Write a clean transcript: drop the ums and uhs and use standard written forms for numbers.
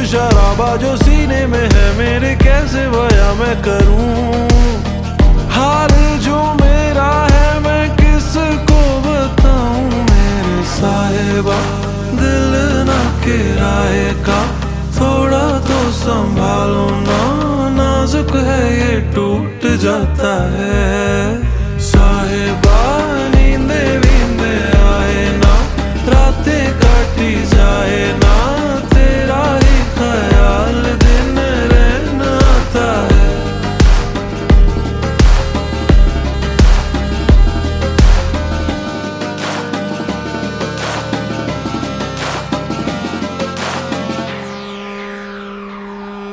शराबा जो सीने में है मेरे, कैसे बयां मैं करूं हाल जो मेरा है, मैं किसको बताऊं मेरे साहिबा। दिल ना किराए का, थोड़ा तो संभालो ना, नाजुक है ये टूट जाता है।